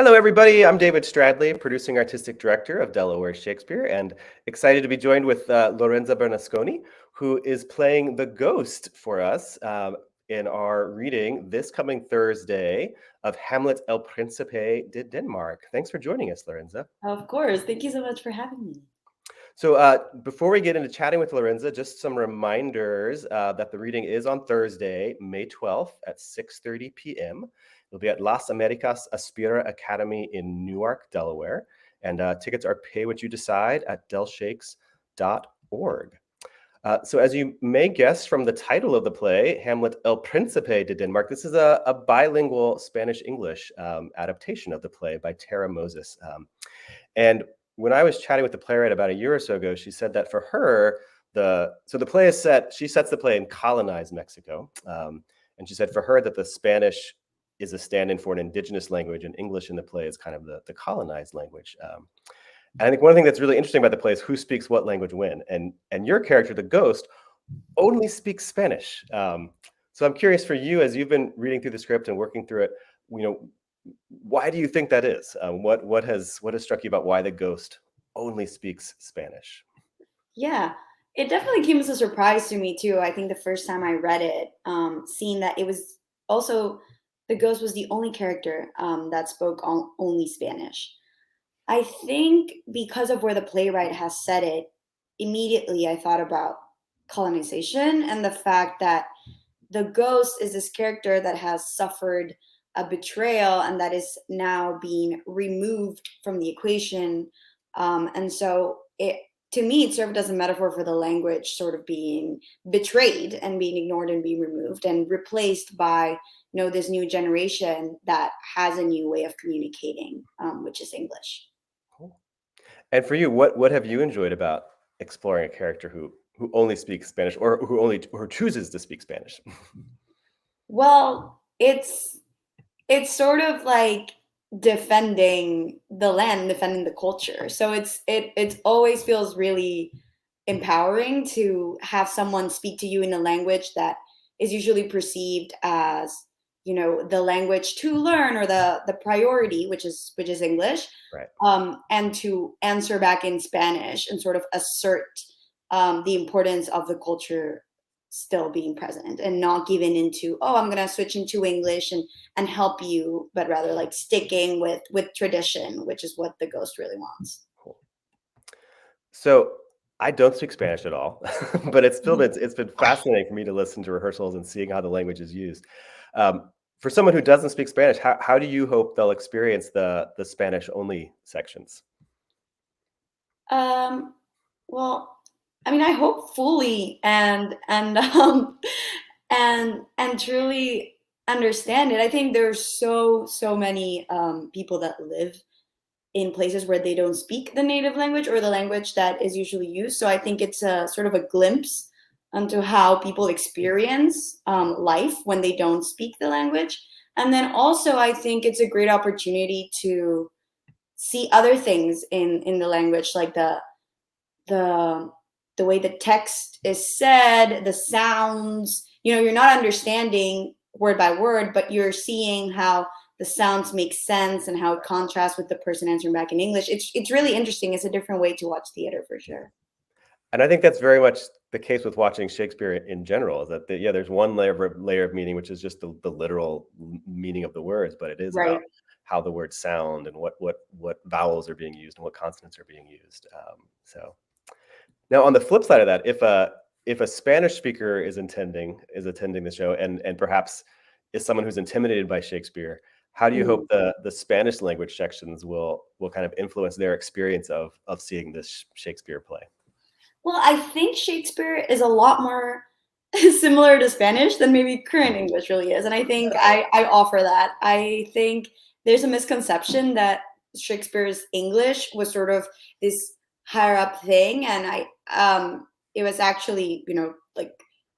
Hello, everybody. I'm David Stradley, producing artistic director of Delaware Shakespeare, and excited to be joined with Lorenza Bernasconi, who is playing the ghost for us in our reading this coming Thursday of Hamlet El Príncipe de Denmark. Thanks for joining us, Lorenza. Of course. Thank you so much for having me. So before we get into chatting with Lorenza, just some reminders that the reading is on Thursday, May 12th at 6:30 p.m. It'll be at Las Américas ASPIRA Academy in Newark, Delaware. And tickets are pay what you decide at delshakes.org. So as you may guess from the title of the play, Hamlet El Príncipe de Denmark, this is a bilingual Spanish-English adaptation of the play by Tara Moses. And when I was chatting with the playwright about a year or so ago, she said that for her, the play is set, she sets the play in colonized Mexico. And she said for her that the Spanish is a stand-in for an indigenous language, and English in the play is kind of the colonized language. And I think one thing that's really interesting about the play is who speaks what language when. And your character, the ghost, only speaks Spanish. So I'm curious for you, as you've been reading through the script and working through it, why do you think that is? What has struck you about why the ghost only speaks Spanish? Yeah, it definitely came as a surprise to me too. I think the first time I read it, seeing that it was also the ghost was the only character that spoke only Spanish. I think because of where the playwright has said it, immediately I thought about colonization and the fact that the ghost is this character that has suffered a betrayal and that is now being removed from the equation. And so to me, it served as a metaphor for the language sort of being betrayed and being ignored and being removed and replaced by this new generation that has a new way of communicating, which is English. Cool. And for you, what have you enjoyed about exploring a character who only speaks Spanish or who chooses to speak Spanish? Well, it's sort of like defending the land, defending the culture. So it always feels really empowering to have someone speak to you in a language that is usually perceived as the language to learn or the priority, which is English. Right. And to answer back in Spanish and sort of assert the importance of the culture still being present and not giving into, oh, I'm going to switch into English and help you, but rather like sticking with tradition, which is what the ghost really wants. Cool. So I don't speak Spanish at all, but it's been fascinating for me to listen to rehearsals and seeing how the language is used. For someone who doesn't speak Spanish, how do you hope they'll experience the Spanish only sections? Well, I mean, I hope fully and and truly understand it. I think there's so many people that live in places where they don't speak the native language or the language that is usually used. So I think it's a sort of a glimpse into how people experience life when they don't speak the language. And then also, I think it's a great opportunity to see other things in the language, like the way the text is said, the sounds. You're not understanding word by word, but you're seeing how the sounds make sense and how it contrasts with the person answering back in English. It's really interesting. It's a different way to watch theater for sure. And I think that's very much the case with watching Shakespeare in general, is that there's one layer of meaning, which is just the literal meaning of the words, but it is Right. about how the words sound and what vowels are being used and what consonants are being used. So now on the flip side of that, if a Spanish speaker is attending the show and perhaps is someone who's intimidated by Shakespeare, how do you hope the Spanish language sections will kind of influence their experience of seeing this Shakespeare play? Well, I think Shakespeare is a lot more similar to Spanish than maybe current English really is. And I think I offer that. I think there's a misconception that Shakespeare's English was sort of this higher up thing. And it was actually, like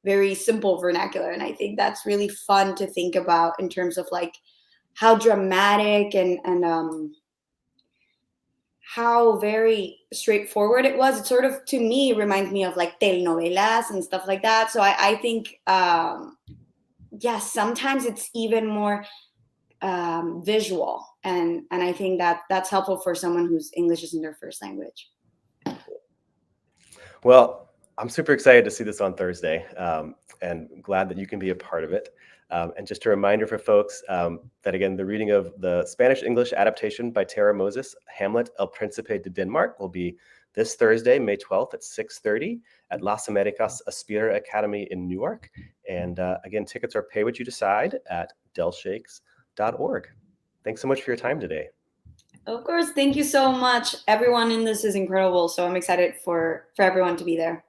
very simple vernacular. And I think that's really fun to think about in terms of like how dramatic and how very straightforward it was. It sort of, to me, reminds me of like telenovelas and stuff like that. So I think, yeah, sometimes it's even more visual, and I think that that's helpful for someone whose English isn't their first language. Well, I'm super excited to see this on Thursday, and glad that you can be a part of it. And just a reminder for folks that, again, the reading of the Spanish-English adaptation by Tara Moses, Hamlet, El Príncipe de Denmark, will be this Thursday, May 12th at 6:30 at Las Américas ASPIRA Academy in Newark. And again, tickets are pay what you decide at delshakes.org. Thanks so much for your time today. Of course, thank you so much. Everyone in this is incredible, so I'm excited for everyone to be there.